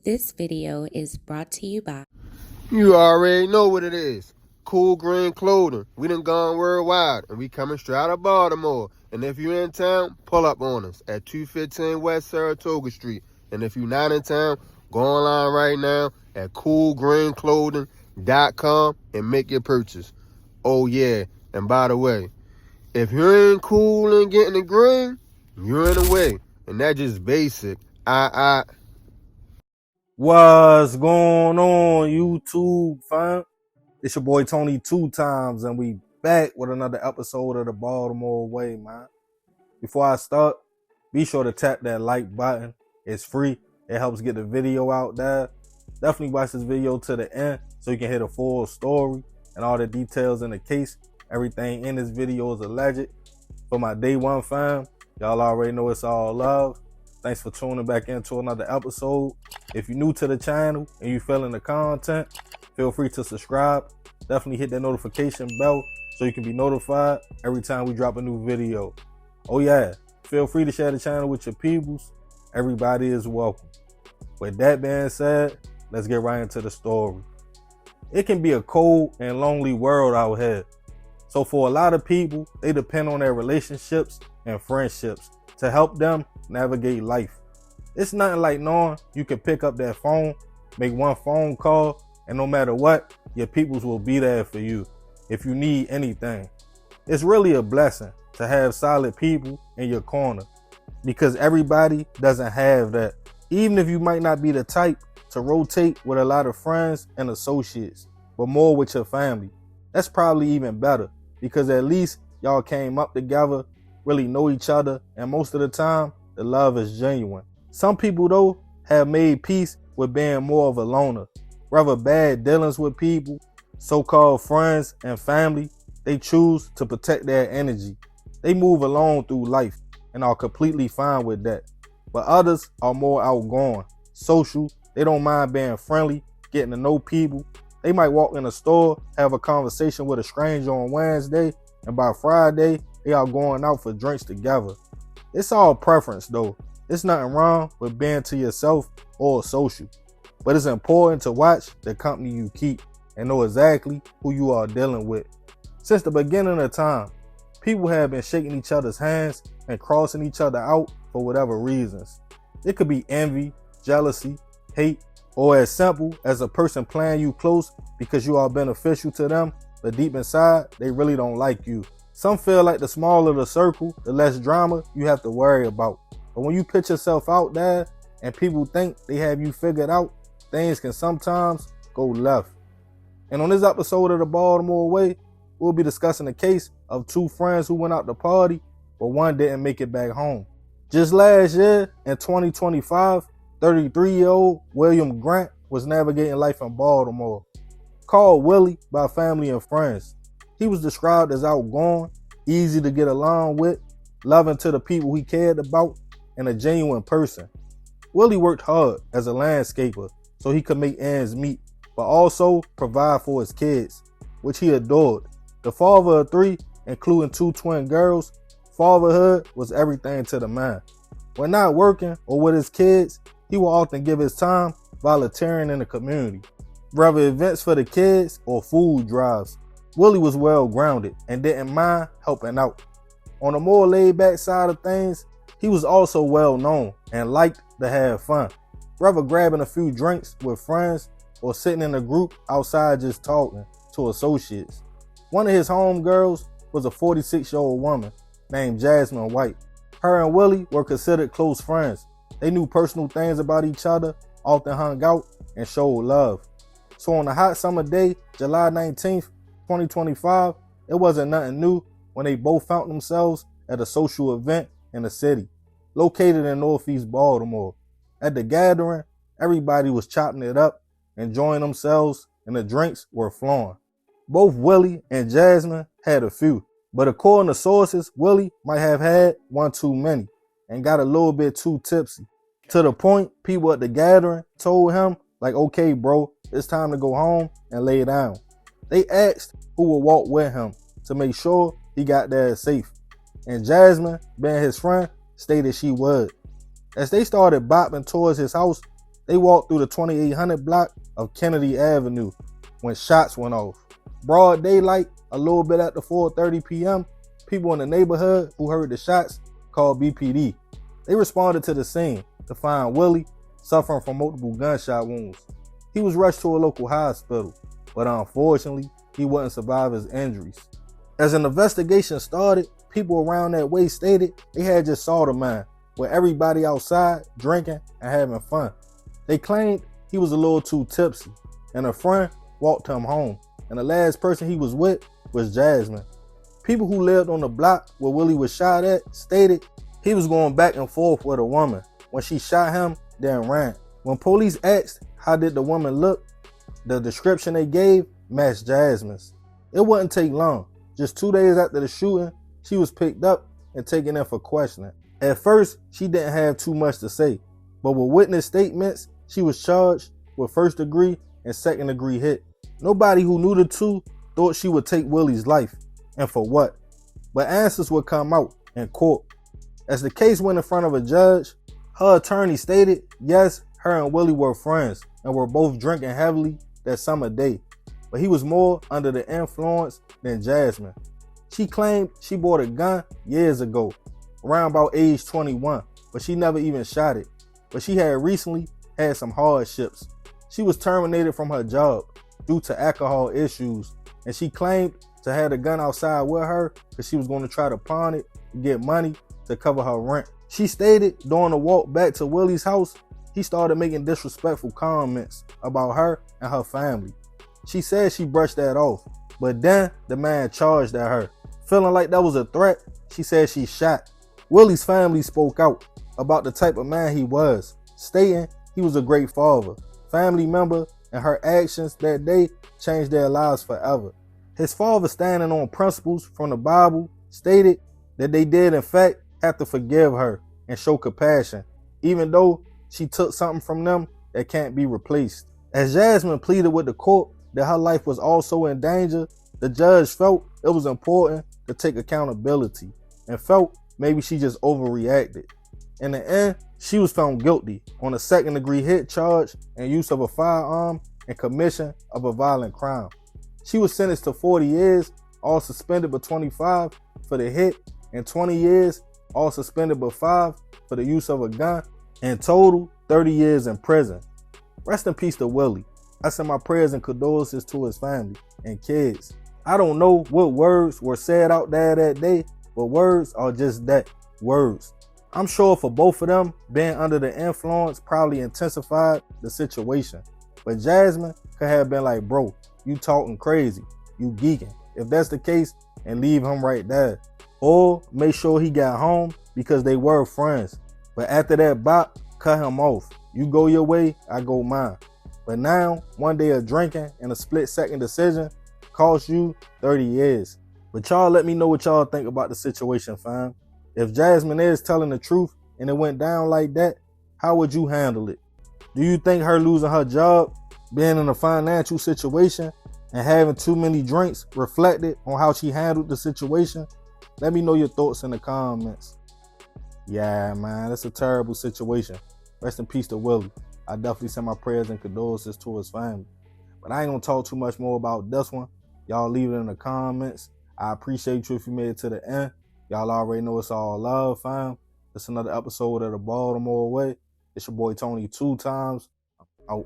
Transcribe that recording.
This video is brought to you by... You already know what it is. Cool Green Clothing. We done gone worldwide, and we coming straight out of Baltimore. And if you in town, pull up on us at 215 West Saratoga Street. And if you not in town, go online right now at coolgreenclothing.com and make your purchase. Oh yeah, and by the way, if you ain't cool and getting the green, you're in the way. And that's just basic. What's going on, YouTube, fam? It's your boy Tony 2 times, and we back with another episode of the Baltimore Way, man. Before I start, be sure to tap that like button. It's free. It helps get the video out there. Definitely watch this video to the end so you can hear the full story and all the details in the case. Everything in this video is alleged. For my day one fam, y'all already know it's all love. Thanks for tuning back into another episode. If you're new to the channel and you feeling the content, feel free to subscribe. Definitely hit that notification bell so you can be notified every time we drop a new video. Oh yeah, feel free to share the channel with your peoples. Everybody is welcome. With that being said, let's get right into the story. It can be a cold and lonely world out here. So for a lot of people, they depend on their relationships and friendships to help them navigate life. It's nothing like knowing you can pick up that phone, make one phone call, and no matter what, your peoples will be there for you if you need anything. It's really a blessing to have solid people in your corner because everybody doesn't have that. Even if you might not be the type to rotate with a lot of friends and associates, but more with your family, that's probably even better because at least y'all came up together, really know each other, and most of the time, the love is genuine. Some people, though, have made peace with being more of a loner. Rather bad dealings with people, so-called friends and family, they choose to protect their energy. They move alone through life and are completely fine with that. But others are more outgoing, social, they don't mind being friendly, getting to know people. They might walk in a store, have a conversation with a stranger on Wednesday, and by Friday, they are going out for drinks together. It's all preference though. It's nothing wrong with being to yourself or social. But it's important to watch the company you keep and know exactly who you are dealing with. Since the beginning of time, people have been shaking each other's hands and crossing each other out for whatever reasons. It could be envy, jealousy, hate, or as simple as a person playing you close because you are beneficial to them, but deep inside, they really don't like you. Some feel like the smaller the circle, the less drama you have to worry about. But when you put yourself out there and people think they have you figured out, things can sometimes go left. And on this episode of the Baltimore Way, we'll be discussing the case of two friends who went out to party, but one didn't make it back home. Just last year, in 2025, 33-year-old William Grant was navigating life in Baltimore. Called Willie by family and friends. He was described as outgoing, easy to get along with, loving to the people he cared about, and a genuine person. Willie worked hard as a landscaper so he could make ends meet, but also provide for his kids, which he adored. The father of 3, including 2 twin girls, fatherhood was everything to the man. When not working or with his kids, he will often give his time volunteering in the community, whether events for the kids or food drives. Willie was well grounded and didn't mind helping out. On the more laid back side of things, he was also well known and liked to have fun, whether grabbing a few drinks with friends or sitting in a group outside just talking to associates. One of his homegirls was a 46-year-old woman named Jasmine White. Her and Willie were considered close friends. They knew personal things about each other, often hung out, and showed love. So on a hot summer day, July 19th, 2025, it wasn't nothing new when they both found themselves at a social event in the city, located in Northeast Baltimore. At the gathering, everybody was chopping it up, enjoying themselves, and the drinks were flowing. Both Willie and Jasmine had a few, but according to sources, Willie might have had one too many and got a little bit too tipsy. To the point, people at the gathering told him, like, okay, bro, it's time to go home and lay down. They asked who would walk with him to make sure he got there safe. And Jasmine, being his friend, stated she would. As they started bopping towards his house, They walked through the 2800 block of Kennedy Avenue when shots went off. Broad daylight, a little bit after 4:30 p.m., people in the neighborhood who heard the shots called BPD. They responded to the scene to find Willie suffering from multiple gunshot wounds. He was rushed to a local hospital, but unfortunately, he wouldn't survive his injuries. As an investigation started, people around that way stated they had just saw the man with everybody outside drinking and having fun. They claimed he was a little too tipsy, and a friend walked him home, and the last person he was with was Jasmine. People who lived on the block where Willie was shot at stated he was going back and forth with a woman. When she shot him, then ran. When police asked how did the woman look, the description they gave matched Jasmine's. It wouldn't take long. Just 2 days after the shooting, she was picked up and taken in for questioning. At first, she didn't have too much to say, but with witness statements, she was charged with first degree and second degree hit. Nobody who knew the two thought she would take Willie's life, and for what? But answers would come out in court. As the case went in front of a judge, her attorney stated, yes, her and Willie were friends and were both drinking heavily that summer day, but he was more under the influence than Jasmine. She claimed she bought a gun years ago, around about age 21, but she never even shot it. But she had recently had some hardships. She was terminated from her job due to alcohol issues, and she claimed to have the gun outside with her because she was going to try to pawn it to get money to cover her rent. She stated during the walk back to Willie's house, he started making disrespectful comments about her and her family. She said she brushed that off, but then the man charged at her. Feeling like that was a threat, she said she shot. Willie's family spoke out about the type of man he was, stating he was a great father, family member, and her actions that day changed their lives forever. His father, standing on principles from the Bible, stated that they did in fact have to forgive her and show compassion, even though she took something from them that can't be replaced. As Jasmine pleaded with the court that her life was also in danger, the judge felt it was important to take accountability and felt maybe she just overreacted. In the end, she was found guilty on a second degree hit charge and use of a firearm and commission of a violent crime. She was sentenced to 40 years, all suspended but 25 for the hit, and 20 years, all suspended but 5 for the use of a gun. In total, 30 years in prison. Rest in peace to Willie. I send my prayers and condolences to his family and kids. I don't know what words were said out there that day, but words are just that, words. I'm sure for both of them, being under the influence probably intensified the situation. But Jasmine could have been like, bro, you talking crazy, you geeking. If that's the case, and leave him right there. Or make sure he got home because they were friends. But after that bop, cut him off. You go your way, I go mine. But now, one day of drinking and a split-second decision cost you 30 years. But y'all let me know what y'all think about the situation, fam. If Jasmine is telling the truth and it went down like that, how would you handle it? Do you think her losing her job, being in a financial situation, and having too many drinks reflected on how she handled the situation? Let me know your thoughts in the comments. Yeah, man, it's a terrible situation. Rest in peace to Willie. I definitely send my prayers and condolences to his family. But I ain't gonna talk too much more about this one. Y'all leave it in the comments. I appreciate you if you made it to the end. Y'all already know it's all love, fam. It's another episode of the Baltimore Way. It's your boy Tony 2 times. I'm out.